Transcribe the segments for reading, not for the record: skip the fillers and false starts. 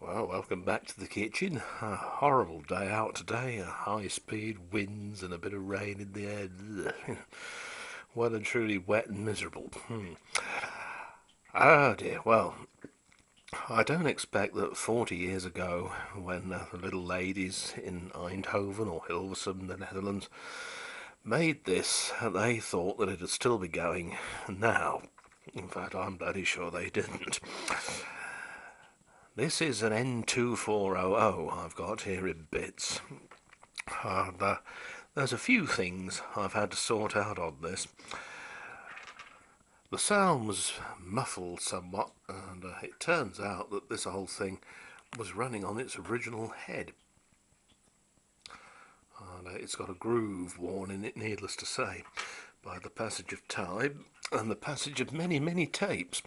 Well, welcome back to the kitchen. A horrible day out today. High speed winds and a bit of rain in the air. Well and truly wet and miserable. Oh dear. Well, I don't expect that 40 years ago, when the little ladies in Eindhoven or Hilversum, the Netherlands, made this, they thought that it'd still be going now. In fact, I'm bloody sure they didn't. This is an N2400 I've got here in bits. There's a few things I've had to sort out on this. The sound was muffled somewhat, and it turns out that this whole thing was running on its original head. And it's got a groove worn in it, needless to say, by the passage of time and the passage of many, many tapes.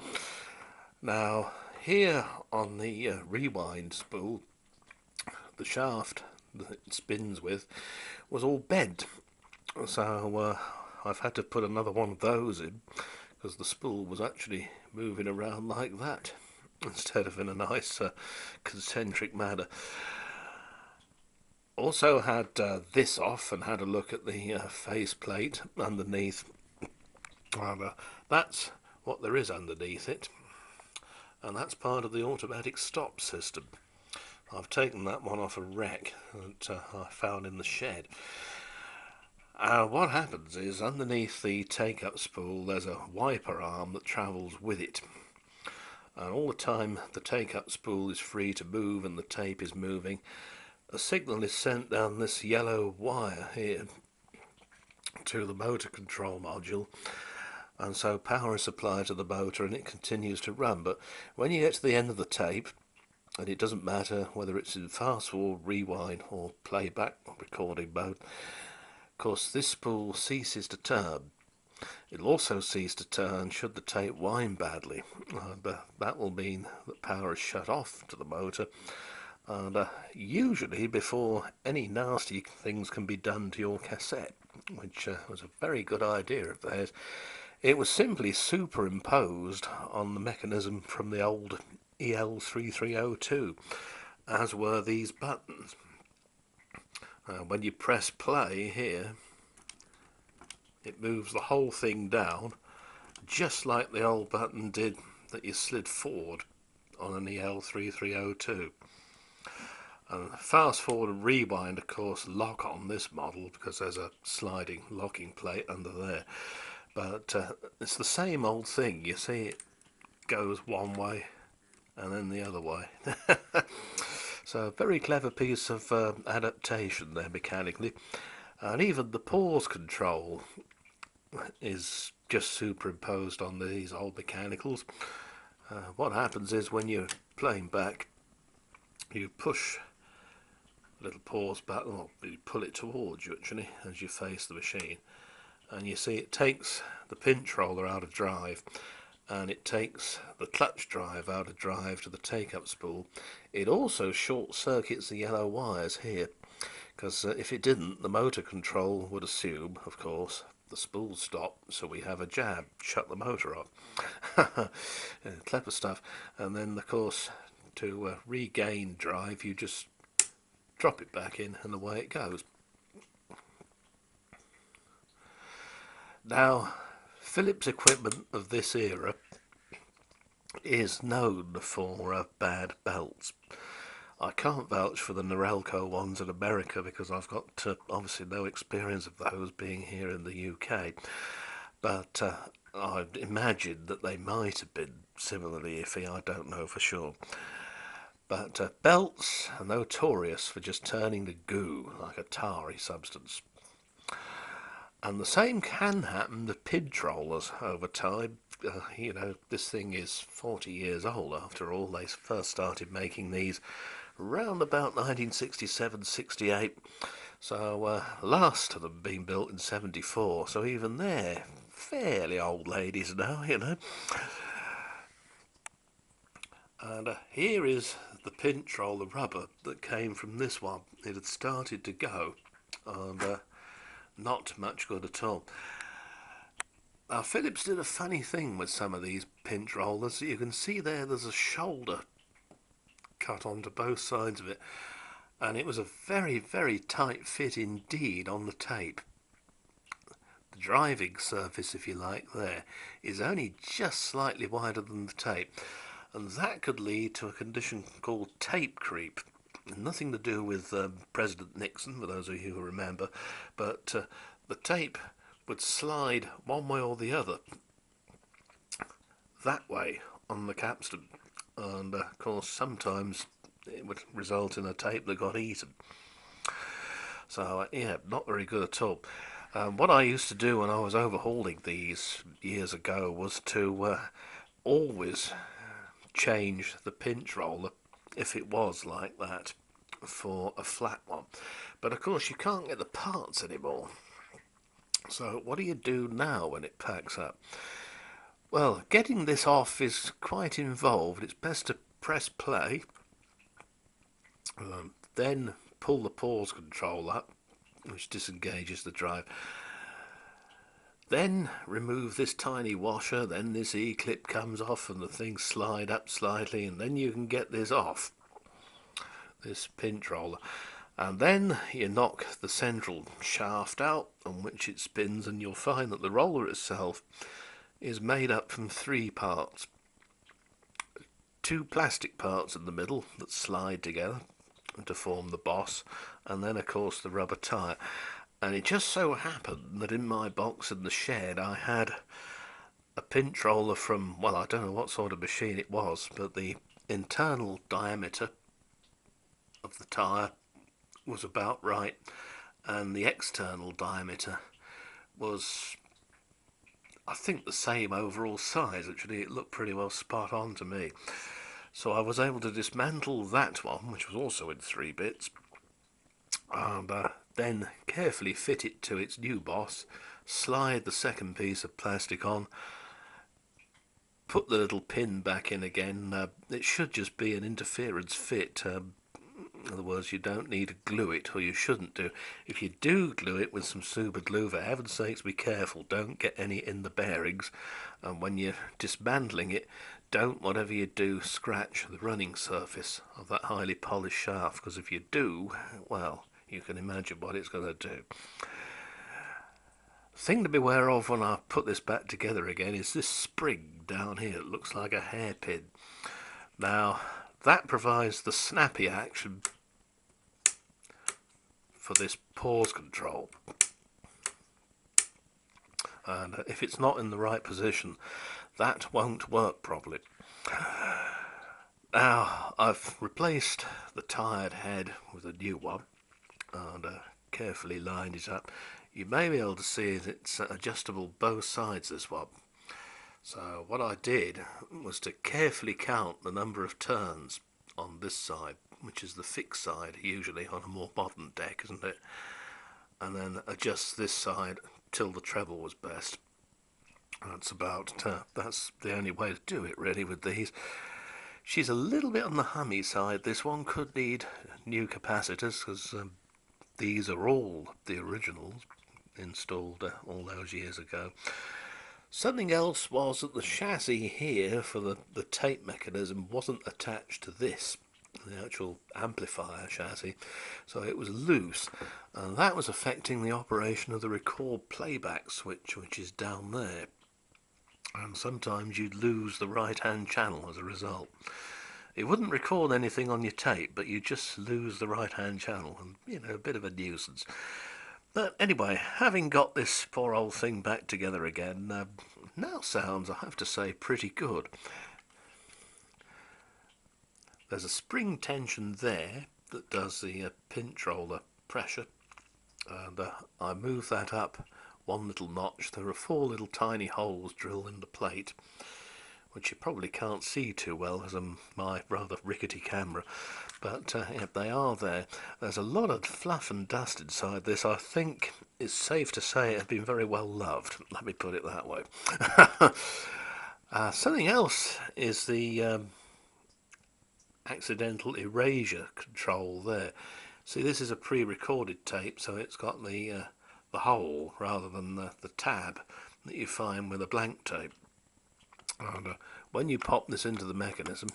Now, here on the rewind spool, the shaft that it spins with was all bent. So I've had to put another one of those in because the spool was actually moving around like that instead of in a nice concentric manner. Also had this off and had a look at the faceplate underneath. That's what there is underneath it, and that's part of the automatic stop system. I've taken that one off a rack that I found in the shed. What happens is underneath the take-up spool there's a wiper arm that travels with it, and all the time the take-up spool is free to move and the tape is moving, a signal is sent down this yellow wire here to the motor control module, and so power is supplied to the motor and it continues to run. But when you get to the end of the tape, and it doesn't matter whether it's in fast forward, rewind or playback recording mode, of course this spool ceases to turn. It'll also cease to turn should the tape wind badly, and that will mean that power is shut off to the motor, and usually before any nasty things can be done to your cassette, which was a very good idea of theirs. It was simply superimposed on the mechanism from the old EL3302, as were these buttons. When you press play here, it moves the whole thing down, just like the old button did that you slid forward on an EL3302. And fast forward and rewind, of course, lock on this model because there's a sliding locking plate under there. But it's the same old thing. You see, it goes one way and then the other way. So, a very clever piece of adaptation there mechanically. And even the pause control is just superimposed on these old mechanicals. What happens is when you're playing back, you push the little pause button, or you pull it towards you actually as you face the machine, and you see it takes the pinch roller out of drive, and it takes the clutch drive out of drive to the take-up spool. It also short circuits the yellow wires here, because if it didn't, the motor control would assume, of course, the spool stop, so we have a jab, shut the motor off. Clever stuff. And then, of course, to regain drive, you just drop it back in, and away it goes. Now, Philips equipment of this era is known for bad belts. I can't vouch for the Norelco ones in America because I've got obviously no experience of those being here in the UK. But I'd imagine that they might have been similarly iffy, I don't know for sure. But belts are notorious for just turning to goo, like a tarry substance. And the same can happen to pinch rollers over time. This thing is 40 years old after all. They first started making these round about 1967-68. So last of them being built in 74. So even they're fairly old ladies now. And here is the pinch roller rubber that came from this one. It had started to go, and not much good at all. Now Philips did a funny thing with some of these pinch rollers. You can see there's a shoulder cut onto both sides of it, and it was a very, very tight fit indeed on the tape. The driving surface, if you like, there is only just slightly wider than the tape, and that could lead to a condition called tape creep. Nothing to do with President Nixon, for those of you who remember, but the tape would slide one way or the other, that way on the capstan, and of course sometimes it would result in a tape that got eaten. So yeah, not very good at all. What I used to do when I was overhauling these years ago was to always change the pinch roller if it was like that for a flat one. But of course you can't get the parts anymore. So what do you do now when it packs up? Well, getting this off is quite involved. It's best to press play, then pull the pause control up, which disengages the drive. Then remove this tiny washer, then this E-clip comes off and the things slide up slightly, and then you can get this off, this pinch roller. And then you knock the central shaft out on which it spins, and you'll find that the roller itself is made up from three parts. Two plastic parts in the middle that slide together to form the boss, and then of course the rubber tyre. And it just so happened that in my box in the shed I had a pinch roller from, well, I don't know what sort of machine it was, but the internal diameter of the tyre was about right, and the external diameter was, I think, the same overall size. Actually, it looked pretty well spot on to me. So I was able to dismantle that one, which was also in 3 bits, and then carefully fit it to its new boss, slide the second piece of plastic on, put the little pin back in again. It should just be an interference fit. In other words, you don't need to glue it, or you shouldn't do. If you do glue it with some super glue, for heaven's sakes be careful, don't get any in the bearings, and when you're dismantling it, don't, whatever you do, scratch the running surface of that highly polished shaft, because if you do, well, you can imagine what it's going to do. The thing to beware of when I put this back together again is this spring down here. It looks like a hairpin. Now, that provides the snappy action for this pause control, and if it's not in the right position, that won't work properly. Now, I've replaced the tired head with a new one and carefully lined it up. You may be able to see that it's adjustable both sides, this one. So what I did was to carefully count the number of turns on this side, which is the fixed side usually on a more modern deck, isn't it? And then adjust this side till the treble was best. That's the only way to do it really with these. She's a little bit on the hummy side. This one could need new capacitors, because these are all the originals installed all those years ago. Something else was that the chassis here for the tape mechanism wasn't attached to this, the actual amplifier chassis, so it was loose, and that was affecting the operation of the record playback switch, which is down there, and sometimes you'd lose the right hand channel as a result. It wouldn't record anything on your tape, but you just lose the right hand channel, and a bit of a nuisance. But anyway, having got this poor old thing back together again, now sounds, I have to say, pretty good. There's a spring tension there that does the pinch roller pressure, and I move that up one little notch. There are 4 little tiny holes drilled in the plate, which you probably can't see too well as of my rather rickety camera, but yeah, they are there. There's a lot of fluff and dust inside this. I think it's safe to say it has been very well loved, let me put it that way. Something else is the accidental erasure control there. See, this is a pre-recorded tape, so it's got the hole rather than the tab that you find with a blank tape. And when you pop this into the mechanism,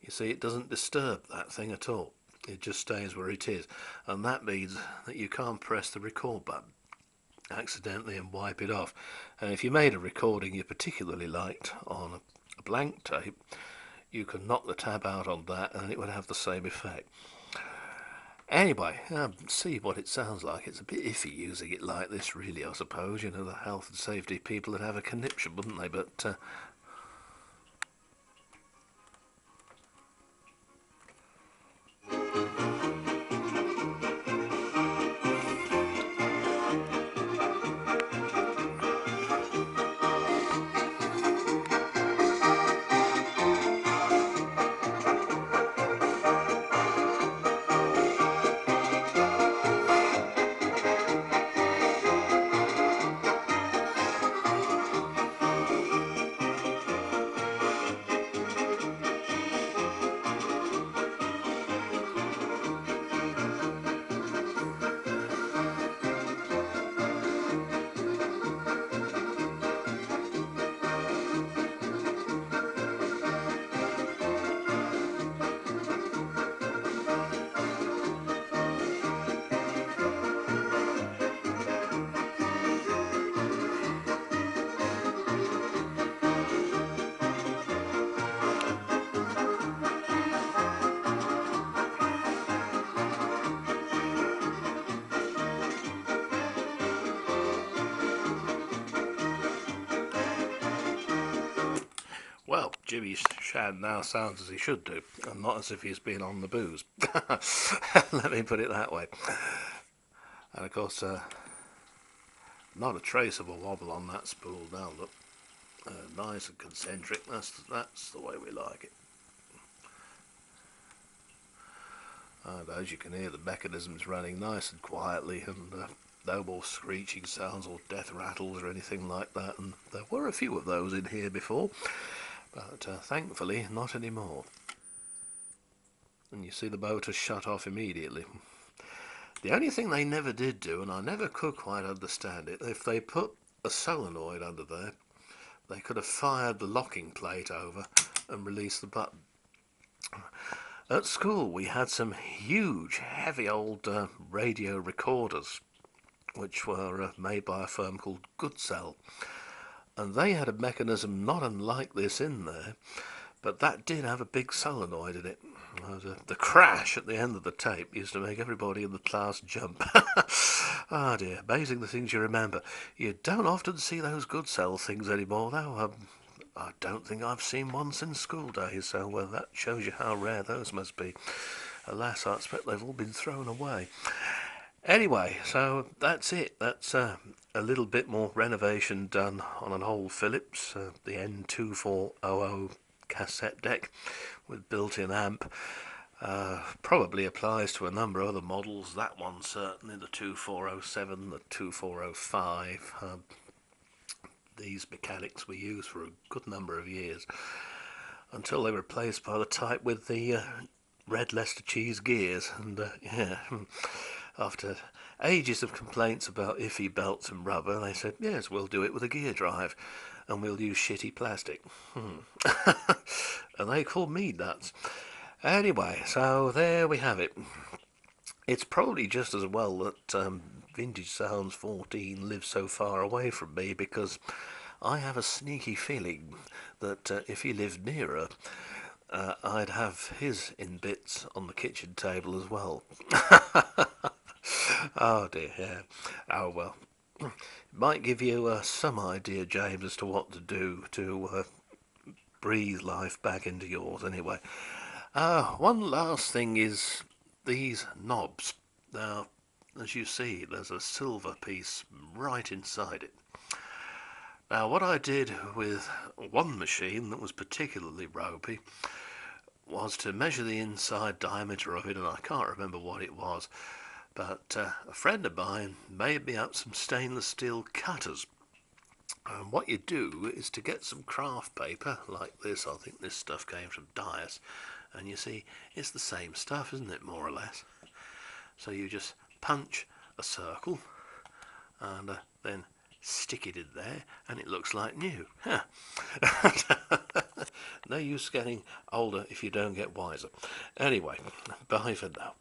You see, it doesn't disturb that thing at all. It just stays where it is, and that means that you can't press the record button accidentally and wipe it off. And if you made a recording you particularly liked on a blank tape, you can knock the tab out on that and it would have the same effect. Anyway, see what it sounds like. It's a bit iffy using it like this, really, I suppose. You know, the health and safety people would have a conniption, wouldn't they? But well, Jimmy Shad now sounds as he should do, and not as if he's been on the booze. Let me put it that way. And of course, not a trace of a wobble on that spool now, look. Nice and concentric, that's the way we like it. And as you can hear, the mechanism's running nice and quietly, and no more screeching sounds or death rattles or anything like that. And there were a few of those in here before, but thankfully not anymore. And you see the motor shut off immediately. The only thing they never did do, and I never could quite understand it, if they put a solenoid under there, they could have fired the locking plate over and released the button. At school we had some huge, heavy old radio recorders, which were made by a firm called Goodsell. And they had a mechanism not unlike this in there, but that did have a big solenoid in it. The crash at the end of the tape used to make everybody in the class jump. Ah dear, amazing the things you remember. You don't often see those Goodsell things anymore, though. I don't think I've seen one since school days, so that shows you how rare those must be. Alas, I expect they've all been thrown away. Anyway, so that's it. That's a little bit more renovation done on an old Philips, the N2400 cassette deck with built-in amp. Probably applies to a number of other models. That one certainly, the 2407, the 2405. These mechanics were used for a good number of years until they were replaced by the type with the red Leicester cheese gears. And yeah, after ages of complaints about iffy belts and rubber, they said, yes, we'll do it with a gear drive and we'll use shitty plastic. And they called me nuts. Anyway, so there we have it. It's probably just as well that Vintage Sounds 14 lives so far away from me, because I have a sneaky feeling that if he lived nearer, I'd have his in bits on the kitchen table as well. Oh dear, yeah. Oh well. It might give you some idea, James, as to what to do to breathe life back into yours anyway. One last thing is these knobs. Now, as you see, there's a silver piece right inside it. Now, what I did with one machine that was particularly ropey was to measure the inside diameter of it, and I can't remember what it was, but a friend of mine made me up some stainless steel cutters. And what you do is to get some craft paper like this. I think this stuff came from Dias, and you see it's the same stuff, isn't it, more or less? So you just punch a circle and then stick it in there and it looks like new. No use getting older if you don't get wiser. Anyway, bye for now.